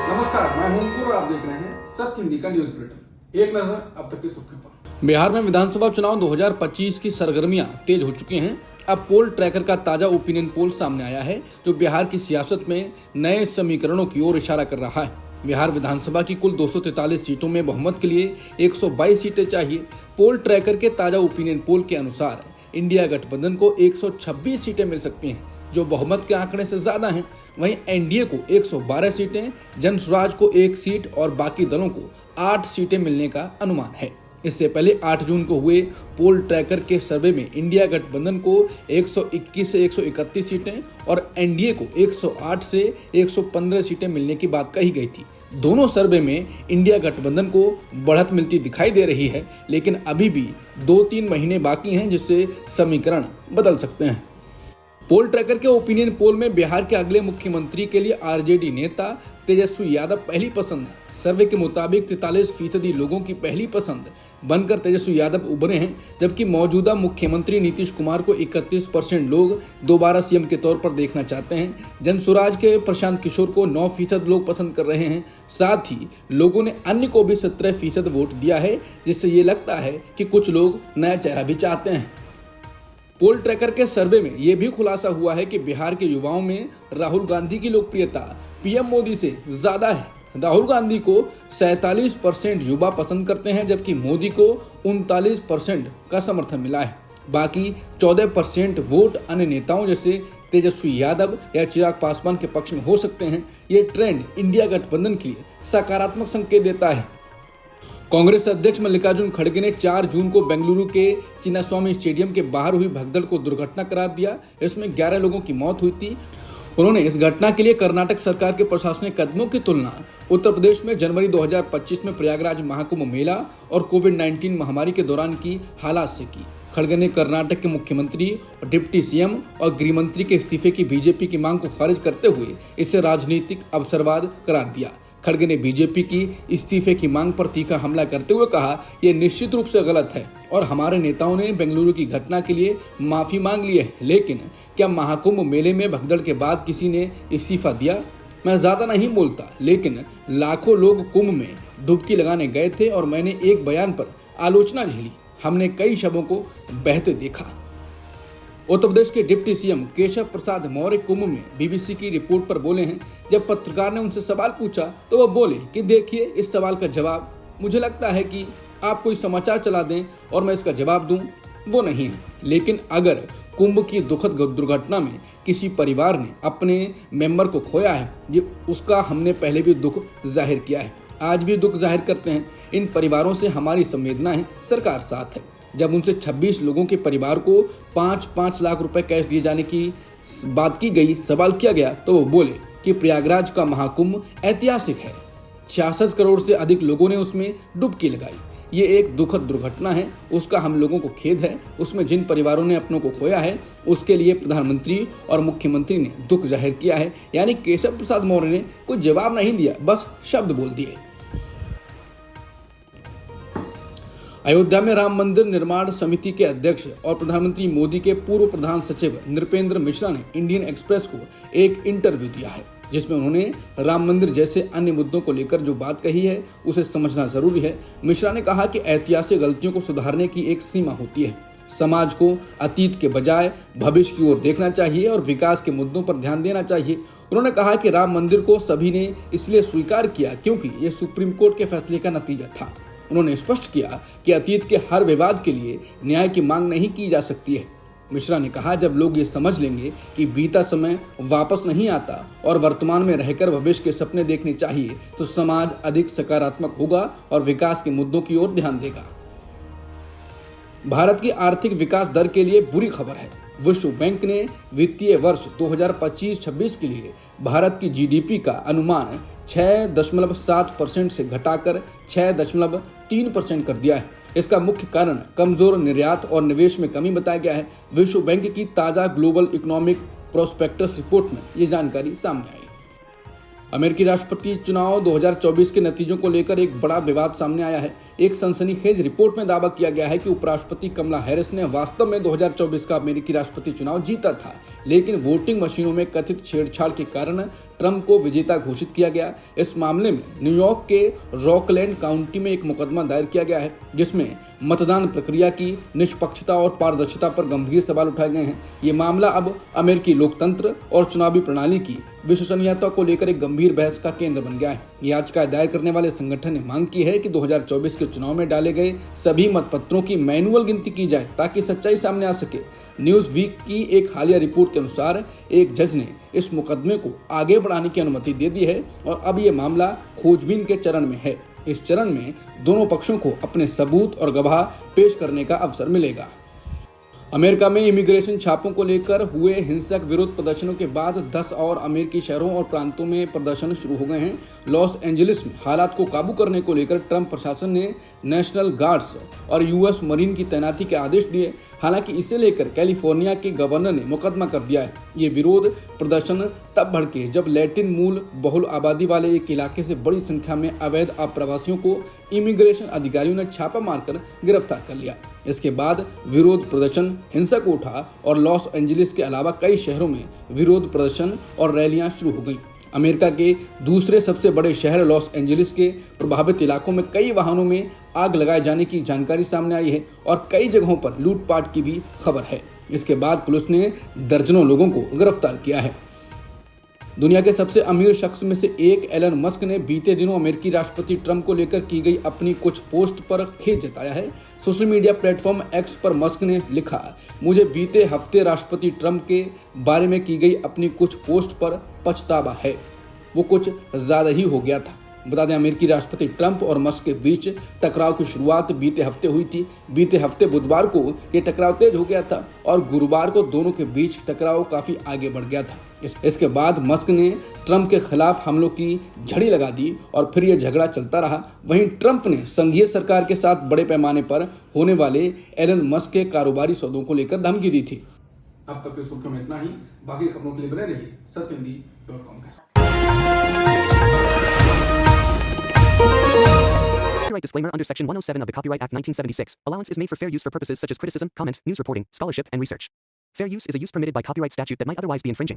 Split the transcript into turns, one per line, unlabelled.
नमस्कार, मैं हूं अंकुर और आप देख रहे हैं सत्य हिंदी का न्यूज बुलेटिन। एक नजर अब तक की सुर्खियों पर। बिहार में विधानसभा चुनाव 2025 की सरगर्मियां तेज हो चुकी हैं। अब पोल ट्रैकर का ताजा ओपिनियन पोल सामने आया है जो बिहार की सियासत में नए समीकरणों की ओर इशारा कर रहा है। बिहार विधानसभा की कुल 243 सीटों में बहुमत के लिए 122 सीटें चाहिए। पोल ट्रैकर के ताजा ओपिनियन पोल के अनुसार इंडिया गठबंधन को 126 सीटें मिल सकती हैं, जो बहुमत के आंकड़े से ज्यादा हैं। वहीं एनडीए को 112 सीटें, जनसुराज को 1 सीट और बाकी दलों को 8 सीटें मिलने का अनुमान है। इससे पहले 8 जून को हुए पोल ट्रैकर के सर्वे में इंडिया गठबंधन को 121 से 131 सीटें और एनडीए को 108 से 115 सीटें मिलने की बात कही गई थी। दोनों सर्वे में इंडिया गठबंधन को बढ़त मिलती दिखाई दे रही है, लेकिन अभी भी 2-3 महीने बाकी हैं जिससे समीकरण बदल सकते हैं। पोल ट्रैकर के ओपिनियन पोल में बिहार के अगले मुख्यमंत्री के लिए आरजेडी नेता तेजस्वी यादव पहली पसंद है। सर्वे के मुताबिक 43% लोगों की पहली पसंद बनकर तेजस्वी यादव उभरे हैं, जबकि मौजूदा मुख्यमंत्री नीतीश कुमार को 31% लोग दोबारा सीएम के तौर पर देखना चाहते हैं। जनसुराज के प्रशांत किशोर को 9% लोग पसंद कर रहे हैं। साथ ही लोगों ने अन्य को भी 17% वोट दिया है, जिससे ये लगता है कि कुछ लोग नया चेहरा भी चाहते हैं। पोल ट्रैकर के सर्वे में यह भी खुलासा हुआ है कि बिहार के युवाओं में राहुल गांधी की लोकप्रियता पीएम मोदी से ज्यादा है। राहुल गांधी को 47% युवा पसंद करते हैं, जबकि मोदी को 39% का समर्थन मिला है। बाकी 14% वोट अन्य नेताओं जैसे तेजस्वी यादव या चिराग पासवान के पक्ष में हो सकते हैं। ये ट्रेंड इंडिया गठबंधन के लिए सकारात्मक संकेत देता है। कांग्रेस अध्यक्ष मल्लिकार्जुन खड़गे ने 4 जून को बेंगलुरु के चिन्नास्वामी स्टेडियम के बाहर हुई भगदड़ को दुर्घटना करार दिया। इसमें 11 लोगों की मौत हुई थी। उन्होंने इस घटना के लिए कर्नाटक सरकार के प्रशासनिक कदमों की तुलना उत्तर प्रदेश में जनवरी 2025 में प्रयागराज महाकुंभ मेला और कोविड-19 महामारी के दौरान की हालात से की। खड़गे ने कर्नाटक के मुख्यमंत्री और डिप्टी सीएम और गृहमंत्री के इस्तीफे की बीजेपी की मांग को खारिज करते हुए इसे राजनीतिक अवसरवाद करार दिया। खड़गे ने बीजेपी की इस्तीफे की मांग पर तीखा हमला करते हुए कहा, यह निश्चित रूप से गलत है और हमारे नेताओं ने बेंगलुरु की घटना के लिए माफी मांग ली है, लेकिन क्या महाकुंभ मेले में भगदड़ के बाद किसी ने इस्तीफा दिया? मैं ज्यादा नहीं बोलता, लेकिन लाखों लोग कुंभ में डुबकी लगाने गए थे और मैंने एक बयान पर आलोचना झेली। हमने कई शवों को बहते देखा। उत्तर प्रदेश के डिप्टी सीएम केशव प्रसाद मौर्य कुंभ में बीबीसी की रिपोर्ट पर बोले हैं। जब पत्रकार ने उनसे सवाल पूछा तो वह बोले कि देखिए, इस सवाल का जवाब मुझे लगता है कि आप कोई समाचार चला दें और मैं इसका जवाब दूं, वो नहीं है। लेकिन अगर कुंभ की दुखद दुर्घटना में किसी परिवार ने अपने मेंबर को खोया है, ये उसका हमने पहले भी दुख जाहिर किया है, आज भी दुख जाहिर करते हैं। इन परिवारों से हमारी संवेदनाएं, सरकार साथ है। जब उनसे 26 लोगों के परिवार को 5-5 लाख रुपए कैश दिए जाने की बात की गई, सवाल किया गया, तो वो बोले कि प्रयागराज का महाकुंभ ऐतिहासिक है। 66 करोड़ से अधिक लोगों ने उसमें डुबकी लगाई। ये एक दुखद दुर्घटना है, उसका हम लोगों को खेद है। उसमें जिन परिवारों ने अपनों को खोया है, उसके लिए प्रधानमंत्री और मुख्यमंत्री ने दुख जाहिर किया है। यानी केशव प्रसाद मौर्य ने कोई जवाब नहीं दिया, बस शब्द बोल दिए। अयोध्या में राम मंदिर निर्माण समिति के अध्यक्ष और प्रधानमंत्री मोदी के पूर्व प्रधान सचिव नृपेंद्र मिश्रा ने इंडियन एक्सप्रेस को एक इंटरव्यू दिया है, जिसमें उन्होंने राम मंदिर जैसे अन्य मुद्दों को लेकर जो बात कही है उसे समझना जरूरी है। मिश्रा ने कहा कि ऐतिहासिक गलतियों को सुधारने की एक सीमा होती है। समाज को अतीत के बजाय भविष्य की ओर देखना चाहिए और विकास के मुद्दों पर ध्यान देना चाहिए। उन्होंने कहा कि राम मंदिर को सभी ने इसलिए स्वीकार किया क्योंकि ये सुप्रीम कोर्ट के फैसले का नतीजा था। उन्होंने स्पष्ट किया कि अतीत के हर विवाद के लिए न्याय की मांग नहीं की जा सकती है। मिश्रा ने कहा, जब लोग ये समझ लेंगे कि बीता समय वापस नहीं आता और वर्तमान में रहकर भविष्य के सपने देखने चाहिए, तो समाज अधिक सकारात्मक होगा और विकास के मुद्दों की ओर ध्यान देगा। भारत की आर्थिक विकास दर के लिए बुरी खबर है। विश्व बैंक ने वित्तीय वर्ष 2025-26 के लिए भारत की जीडीपी का अनुमान 6.7% से घटाकर 6.3% कर दिया है। इसका मुख्य कारण कमजोर निर्यात और निवेश में कमी बताया गया है। विश्व बैंक की ताज़ा ग्लोबल इकोनॉमिक प्रोस्पेक्टस रिपोर्ट में ये जानकारी सामने आई। अमेरिकी राष्ट्रपति चुनाव 2024 के नतीजों को लेकर एक बड़ा विवाद सामने आया है। एक सनसनीखेज रिपोर्ट में दावा किया गया है कि उपराष्ट्रपति कमला हैरिस ने वास्तव में 2024 का अमेरिकी राष्ट्रपति चुनाव जीता था, लेकिन वोटिंग मशीनों में कथित छेड़छाड़ के कारण ट्रंप को विजेता घोषित किया गया। इस मामले में न्यूयॉर्क के रॉकलैंड काउंटी में एक मुकदमा दायर किया गया है, जिसमें मतदान प्रक्रिया की निष्पक्षता और पारदर्शिता पर गंभीर सवाल उठाए गए हैं। ये मामला अब अमेरिकी लोकतंत्र और चुनावी प्रणाली की विश्वसनीयता को लेकर एक गंभीर बहस का केंद्र बन गया है। याचिका दायर करने वाले संगठन ने मांग की है कि 2024 के चुनाव में डाले गए सभी मतपत्रों की मैनुअल गिनती की जाए ताकि सच्चाई सामने आ सके। न्यूज़ वीक की एक हालिया रिपोर्ट के अनुसार एक जज ने इस मुकदमे को आगे बढ़ाने की अनुमति दे दी है और अब ये मामला खोजबीन के चरण में है। इस चरण में दोनों पक्षों को अपने सबूत और गवाह पेश करने का अवसर मिलेगा। अमेरिका में इमिग्रेशन छापों को लेकर हुए हिंसक विरोध प्रदर्शनों के बाद 10 और अमेरिकी शहरों और प्रांतों में प्रदर्शन शुरू हो गए हैं। लॉस एंजलिस में हालात को काबू करने को लेकर ट्रंप प्रशासन ने नेशनल गार्ड्स और यूएस मरीन की तैनाती के आदेश दिए। हालांकि इसे लेकर कैलिफोर्निया के गवर्नर ने मुकदमा कर दिया है। ये विरोध प्रदर्शन तब भड़के जब लैटिन मूल बहुल आबादी वाले एक इलाके से बड़ी संख्या में अवैध अप्रवासियों को इमिग्रेशन अधिकारियों ने छापा मारकर गिरफ्तार कर लिया। इसके बाद विरोध प्रदर्शन हिंसक उठा और लॉस एंजलिस के अलावा कई शहरों में विरोध प्रदर्शन और रैलियां शुरू हो गईं। अमेरिका के दूसरे सबसे बड़े शहर लॉस एंजलिस के प्रभावित इलाकों में कई वाहनों में आग लगाए जाने की जानकारी सामने आई है और कई जगहों पर लूटपाट की भी खबर है। इसके बाद पुलिस ने दर्जनों लोगों को गिरफ्तार किया है। दुनिया के सबसे अमीर शख्स में से एक एलन मस्क ने बीते दिनों अमेरिकी राष्ट्रपति ट्रंप को लेकर की गई अपनी कुछ पोस्ट पर खेद जताया है। सोशल मीडिया प्लेटफॉर्म एक्स पर मस्क ने लिखा, मुझे बीते हफ्ते राष्ट्रपति ट्रंप के बारे में की गई अपनी कुछ पोस्ट पर पछतावा है। वो कुछ ज्यादा ही हो गया था। बता दें, अमेरिकी राष्ट्रपति ट्रंप और मस्क के बीच टकराव की शुरुआत बीते हफ्ते हुई थी। बीते हफ्ते बुधवार को ये टकराव तेज हो गया था और गुरुवार को दोनों के बीच टकराव काफी आगे बढ़ गया था। इसके बाद मस्क ने ट्रंप के खिलाफ हमलों की झड़ी लगा दी और फिर यह झगड़ा चलता रहा। वहीं ट्रंप ने संघीय सरकार के साथ बड़े पैमाने पर होने वाले एलन मस्क के कारोबारी सौदों को लेकर धमकी दी थी। अब तक की सुर्खियों में इतना ही। बाकी खबरों के लिए बने रहिए सत्यहिंदी.com के साथ।
Copyright disclaimer under Section 107 of the Copyright Act 1976. Allowance is made for fair use for purposes such as criticism, comment, news reporting, scholarship, and research. Fair use is a use permitted by copyright statute that might otherwise be infringing.